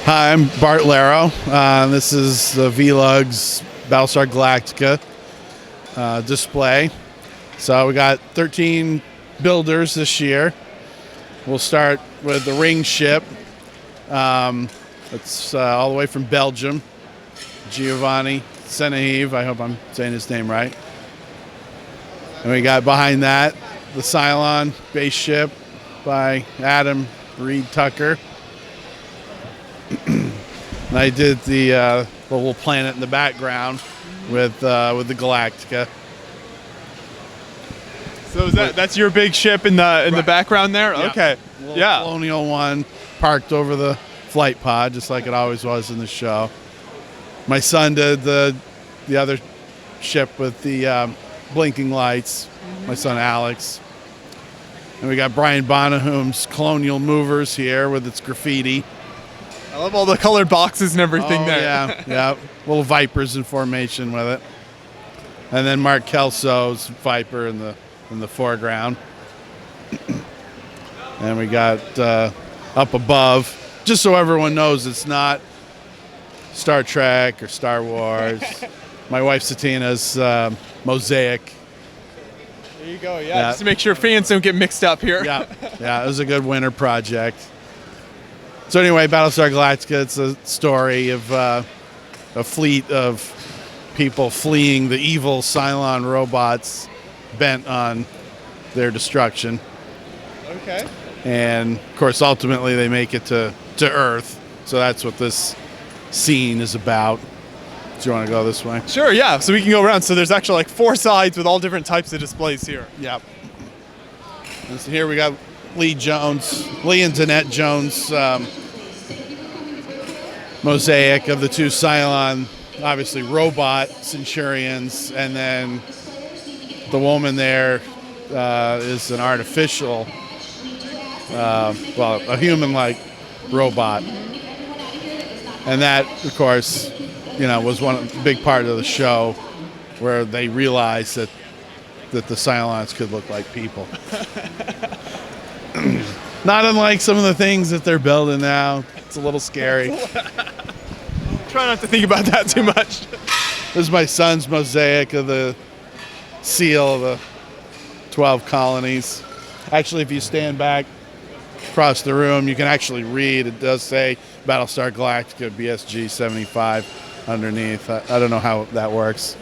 Hi, I'm Bart Larrow. This is the VLUG's Battlestar Galactica display. So we got 13 builders this year. We'll start with the ring ship. It's all the way from Belgium. Giovanni Senahiv, I hope I'm saying his name right. And we got behind that the Cylon base ship by Adam Reed Tucker. And I did the little planet in the background with the Galactica. So is that's your big ship in the background there? Yeah. Okay. Yeah. Colonial one parked over the flight pod, just like it always was in the show. My son did the other ship with the blinking lights. My son Alex. And we got Brian Bonahum's Colonial Movers here with its graffiti. I love all the colored boxes and everything there. Yeah. Little Vipers in formation with it. And then Mark Kelso's Viper in the foreground. And we got up above, just so everyone knows it's not Star Trek or Star Wars. My wife Satina's Mosaic. There you go, yeah. Just to make sure fans don't get mixed up here. Yeah, it was a good winter project. So anyway, Battlestar Galactica, it's a story of a fleet of people fleeing the evil Cylon robots bent on their destruction. Okay. And, of course, ultimately they make it to Earth. So that's what this scene is about. Do you want to go this way? Sure, yeah. So we can go around. So there's actually like 4 sides with all different types of displays here. Yep. And so here we got Lee and Danette Jones mosaic of the 2 Cylon, obviously robot Centurions, and then the woman there is an artificial, a human-like robot. And that, of course, was one big part of the show where they realized that the Cylons could look like people. Not unlike some of the things that they're building now. It's a little scary. Try not to think about that too much. This is my son's mosaic of the seal of the 12 colonies. Actually, if you stand back across the room, you can actually read. It does say Battlestar Galactica BSG 75 underneath. I don't know how that works.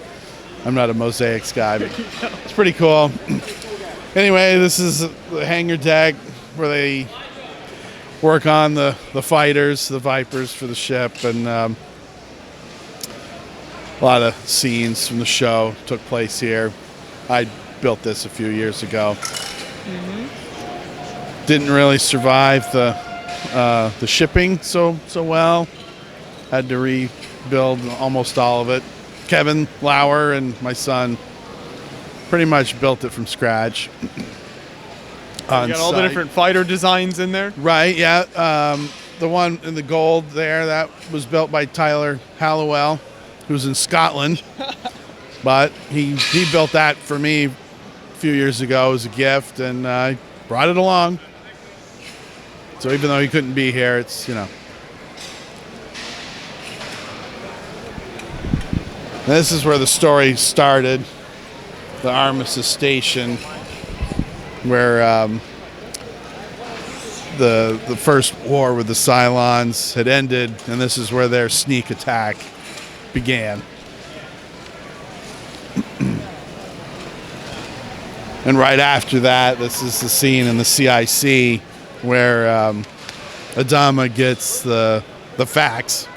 I'm not a mosaics guy, but it's pretty cool. Anyway, this is the hangar deck where they work on the fighters, the Vipers for the ship, and a lot of scenes from the show took place here. I built this a few years ago. Mm-hmm. Didn't really survive the shipping so well. Had to rebuild almost all of it. Kevin Lauer and my son pretty much built it from scratch. You got all the different fighter designs in there? Right, yeah. The one in the gold there, that was built by Tyler Hallowell, who's in Scotland. But he built that for me a few years ago as a gift, and I brought it along. So even though he couldn't be here, it's, This is where the story started, the Armistice Station, where the first war with the Cylons had ended, and this is where their sneak attack began. And right after that, this is the scene in the CIC where Adama gets the facts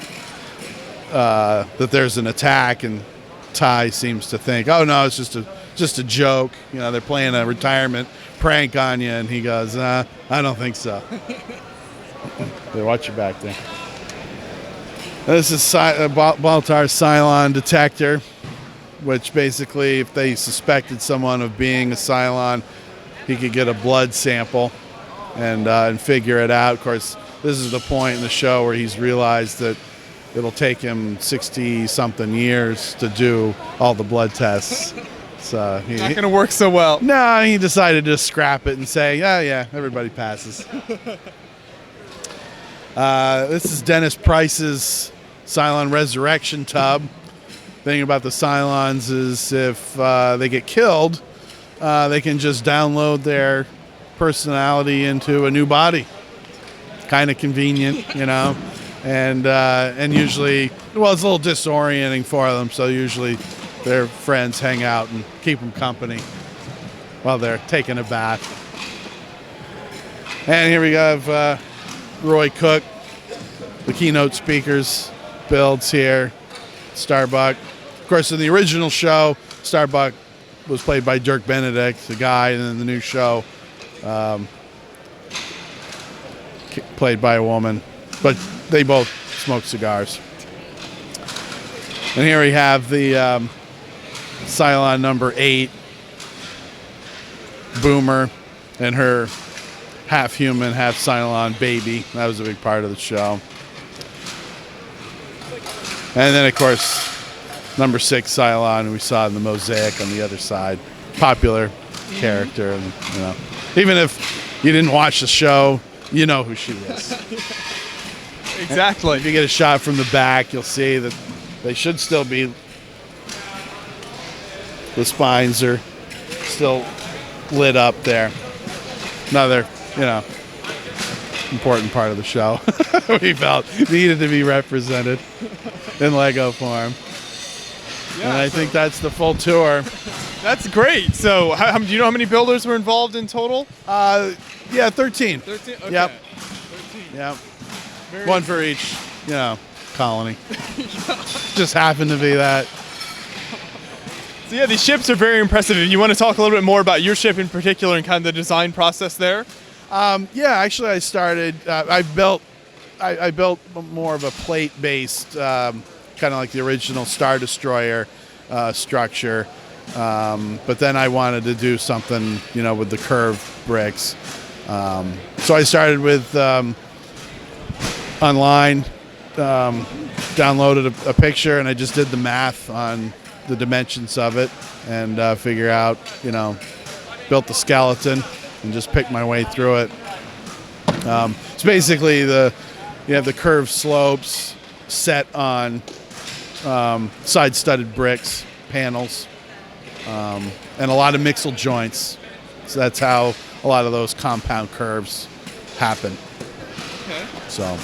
that there's an attack, and Ty seems to think, oh no, it's just a joke. They're playing a retirement prank on you, and he goes, I don't think so. Hey, watch your back there. This is Baltar Cylon detector, which basically, if they suspected someone of being a Cylon, he could get a blood sample and figure it out. Of course, this is the point in the show where he's realized that it'll take him 60-something years to do all the blood tests. So not going to work so well. No, he decided to scrap it and say, yeah, everybody passes. This is Dennis Price's Cylon Resurrection tub. The thing about the Cylons is if they get killed, they can just download their personality into a new body. Kind of convenient, you know, and usually, well, it's a little disorienting for them. So usually, their friends hang out and keep them company while they're taking a bath. And here we have Roy Cook, the keynote speakers, builds here. Starbuck, of course, in the original show, Starbuck was played by Dirk Benedict, the guy, and in the new show, played by a woman, but they both smoke cigars. And here we have the Cylon number 8, Boomer, and her half human, half Cylon baby. That was a big part of the show. And then, of course, number 6 Cylon we saw in the Mosaic on the other side. Popular character, and you know, even if you didn't watch the show, you know who she is. Exactly. If you get a shot from the back, you'll see that they should still be. The spines are still lit up there. Another, you know, important part of the show we felt needed to be represented in Lego form. Yeah, and I think that's the full tour. That's great. So, do you know how many builders were involved in total? Yeah, 13. 13? Okay. Yep. 13. Yep. One for each, you know, colony. Just happened to be that. So yeah, these ships are very impressive. You want to talk a little bit more about your ship in particular and kind of the design process there? Yeah, actually, I started. I built more of a plate-based, kind of like the original Star Destroyer structure. But then I wanted to do something, you know, with the curved bricks. So I started with online, downloaded a picture, and I just did the math on the dimensions of it and figure out, you know, built the skeleton and just picked my way through it. It's basically you have the curved slopes set on side-studded bricks, panels, and a lot of mixel joints. So that's how a lot of those compound curves happen. Okay. So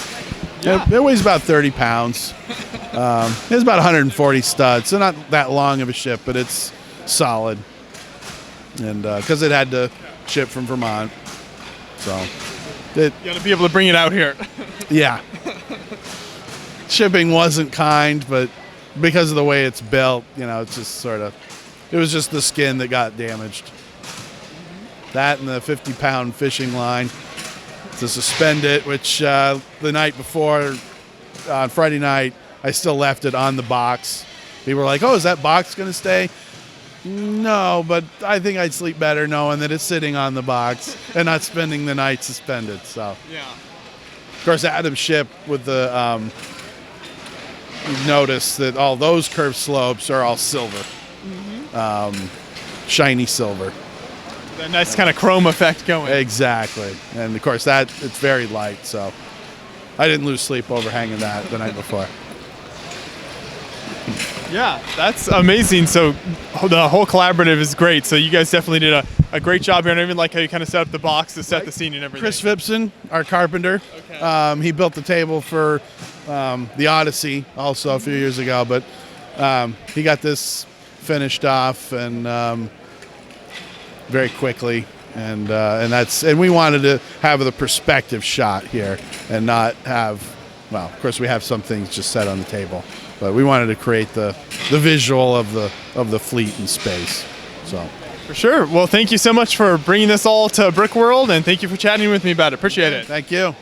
yeah. it weighs about 30 pounds. It's about 140 studs, so not that long of a ship, but it's solid. And because it had to ship from Vermont, so you got to be able to bring it out here. Yeah. Shipping wasn't kind, but because of the way it's built, you know, it's just sort of, it was just the skin that got damaged. That and the 50-pound fishing line to suspend it, which the night before, on Friday night, I still left it on the box. People were like, oh, is that box going to stay? No, but I think I'd sleep better knowing that it's sitting on the box and not spending the night suspended. So, yeah. Of course, Adam's ship with the, you've noticed that all those curved slopes are all silver, shiny silver. That nice kind of chrome effect going. Exactly. And of course, it's very light, so I didn't lose sleep over hanging that the night before. Yeah, that's amazing. So the whole collaborative is great. So you guys definitely did a great job here. And I even like how you kind of set up the box to set the scene and everything. Chris Phipson, our carpenter, he built the table for the Odyssey also a few years ago, but he got this finished off and very quickly. And we wanted to have the perspective shot here and not have, well, of course we have some things just set on the table, but we wanted to create the visual of the fleet in space. So for sure. Well, thank you so much for bringing this all to Brickworld, and thank you for chatting with me about it. Appreciate it. Thank you.